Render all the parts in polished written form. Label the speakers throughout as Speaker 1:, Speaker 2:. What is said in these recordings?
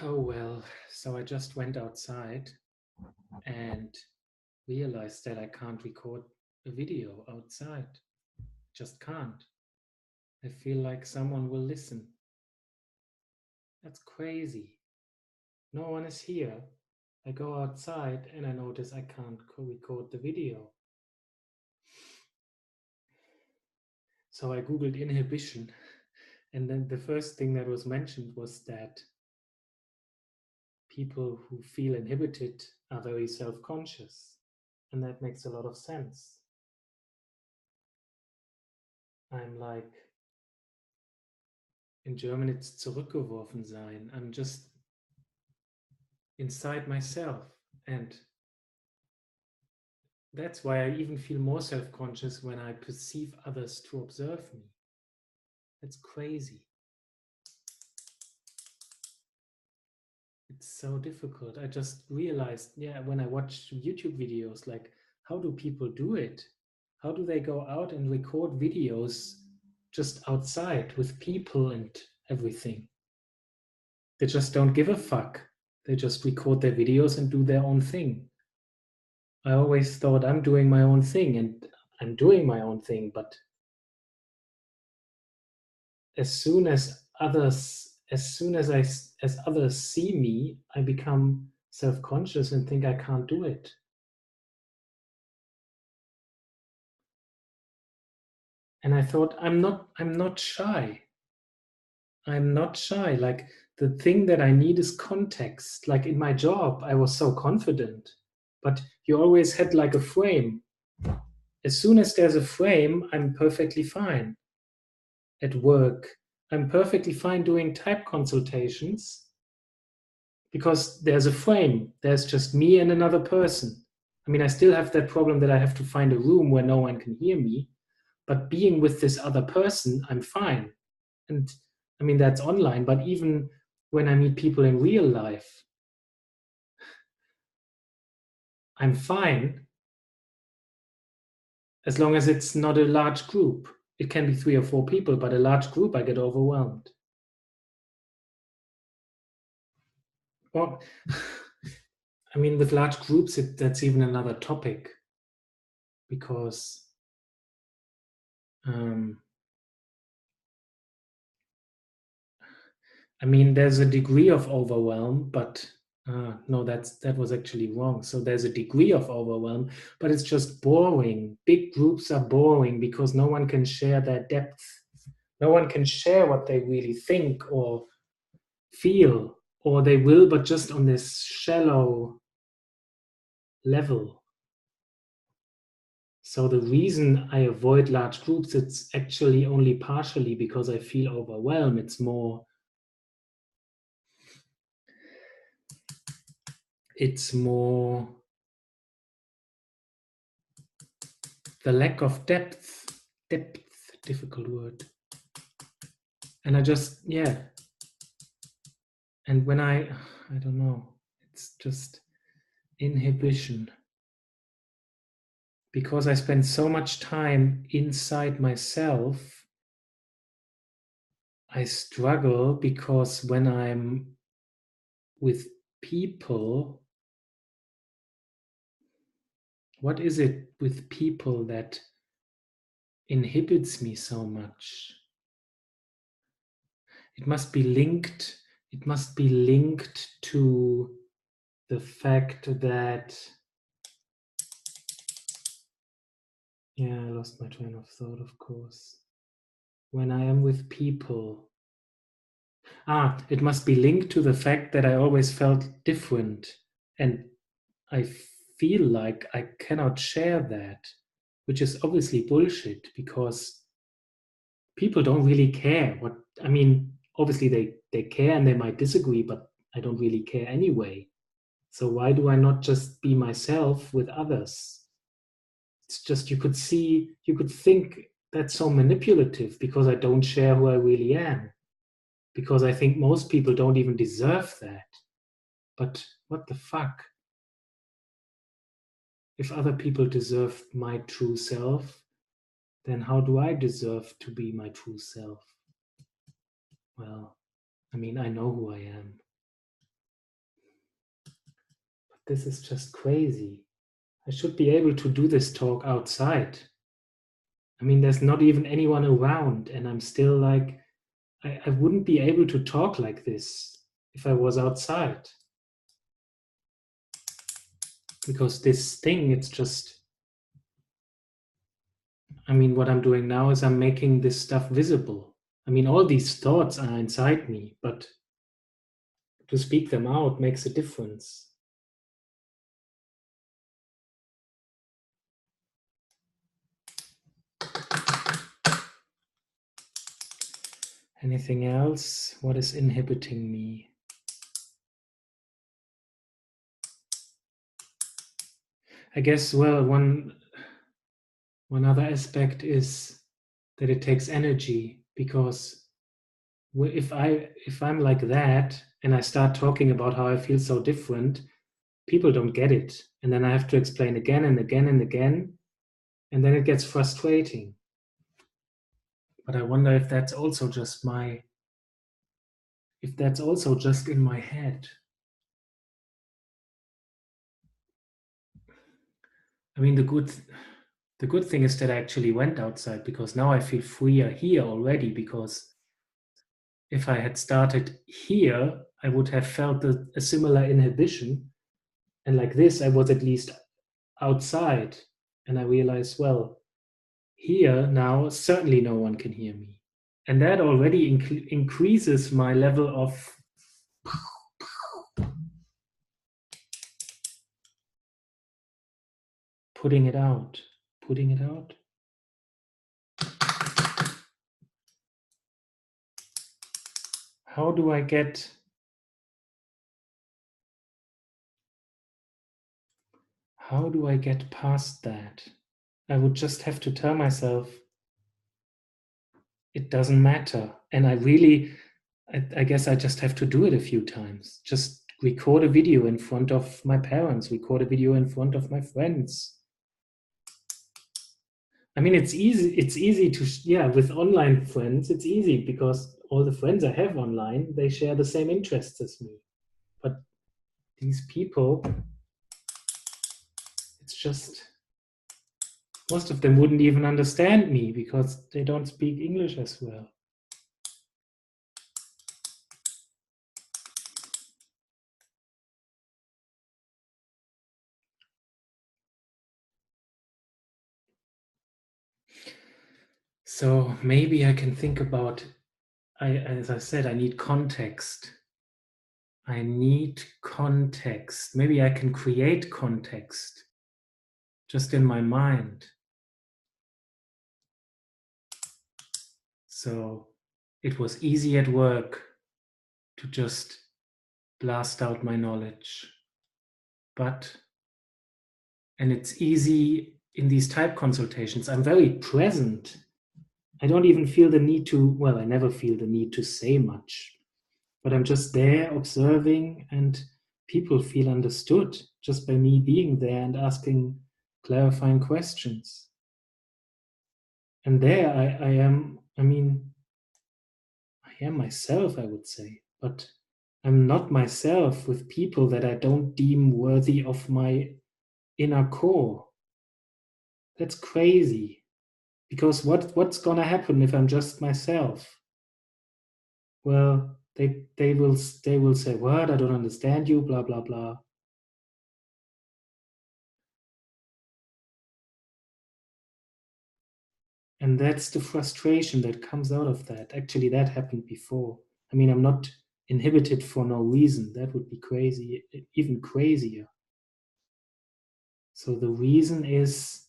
Speaker 1: Oh well, so I just went outside and realized that I can't record a video outside. Just can't. I feel like someone will listen. That's crazy. No one is here. I go outside and I notice I can't record the video. So I googled inhibition, and then the first thing that was mentioned was that people who feel inhibited are very self-conscious. And that makes a lot of sense. I'm like, in German it's zurückgeworfen sein. I'm just inside myself. And that's why I even feel more self-conscious when I perceive others to observe me. That's crazy. It's so difficult. I just realized, when I watch YouTube videos, like, how do people do it? How do they go out and record videos just outside with people and everything? They just don't give a fuck. They just record their videos and do their own thing. I always thought I'm doing my own thing, and I'm doing my own thing, but as soon as others see me, I become self-conscious and think I can't do it. And I thought, I'm not shy. I'm not shy. Like, the thing that I need is context. Like in my job, I was so confident, but you always had like a frame. As soon as there's a frame, I'm perfectly fine. At work, I'm perfectly fine doing type consultations because there's a frame. There's just me and another person. I mean, I still have that problem that I have to find a room where no one can hear me, but being with this other person, I'm fine. And I mean, that's online, but even when I meet people in real life, I'm fine as long as it's not a large group. It can be 3 or 4 people, but a large group, I get overwhelmed. Well, I mean, with large groups, that's even another topic because I mean, there's a degree of overwhelm, but no, that was actually wrong. So there's a degree of overwhelm, but it's just boring. Big groups are boring because no one can share their depth. No one can share what they really think or feel, or they will, but just on this shallow level. So the reason I avoid large groups, it's actually only partially because I feel overwhelmed. It's more the lack of depth, difficult word. And I just, and when I don't know, it's just inhibition. Because I spend so much time inside myself, I struggle because when I'm with people, what is it with people that inhibits me so much? It must be linked to the fact that I lost my train of thought, of course. When I am with people, it must be linked to the fact that I always felt different, and I feel like I cannot share that, which is obviously bullshit because people don't really care what I mean. Obviously, they care and they might disagree, but I don't really care anyway. So why do I not just be myself with others? It's just you could think that's so manipulative because I don't share who I really am. Because I think most people don't even deserve that. But what the fuck? If other people deserve my true self, then how do I deserve to be my true self? Well, I mean, I know who I am. this is just crazy. I should be able to do this talk outside. I mean, there's not even anyone around, and I'm still like, I wouldn't be able to talk like this if I was outside. Because this thing, it's just, I mean, what I'm doing now is I'm making this stuff visible. I mean, all these thoughts are inside me, but to speak them out makes a difference. Anything else? What is inhibiting me? I guess, well, one other aspect is that it takes energy, because if I'm like that and I start talking about how I feel so different, people don't get it, and then I have to explain again and again and again, and then it gets frustrating. But I wonder if that's also just in my head. I mean, the good thing is that I actually went outside, because now I feel freer here already, because if I had started here, I would have felt a similar inhibition. And like this, I was at least outside. And I realized, well, here now, certainly no one can hear me. And that already increases my level of putting it out. How do I get past that? I would just have to tell myself it doesn't matter. And I guess I just have to do it a few times. Just record a video in front of my parents, record a video in front of my friends. I mean, it's easy to, with online friends, it's easy because all the friends I have online, they share the same interests as me. But these people, it's just, most of them wouldn't even understand me because they don't speak English as well. So maybe I can think about, as I said, I need context. Maybe I can create context just in my mind. So it was easy at work to just blast out my knowledge. And it's easy in these type consultations. I'm very present. I don't even feel the need to, I never feel the need to say much. But I'm just there observing, and people feel understood just by me being there and asking clarifying questions. And there I am myself, I would say, but I'm not myself with people that I don't deem worthy of my inner core. That's crazy. Because what's gonna happen if I'm just myself? Well, they will say, "What? I don't understand you," blah blah blah. And that's the frustration that comes out of that. Actually, that happened before. I mean, I'm not inhibited for no reason. That would be crazy, even crazier. So the reason is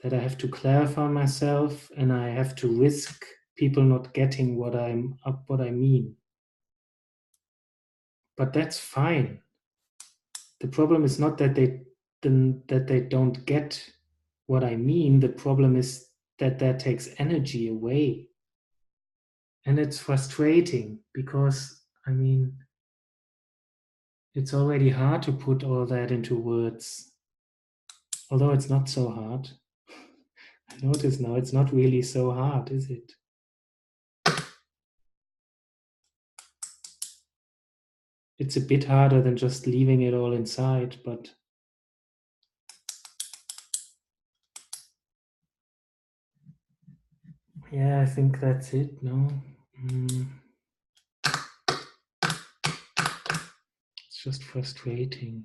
Speaker 1: that I have to clarify myself, and I have to risk people not getting what I mean. But that's fine. The problem is not that they don't get what I mean. The problem is that takes energy away. And it's frustrating because, I mean, it's already hard to put all that into words. Although it's not so hard. I notice now it's not really so hard, is it? it's a bit harder than just leaving it all inside, but yeah, I think that's it, no? It's just frustrating.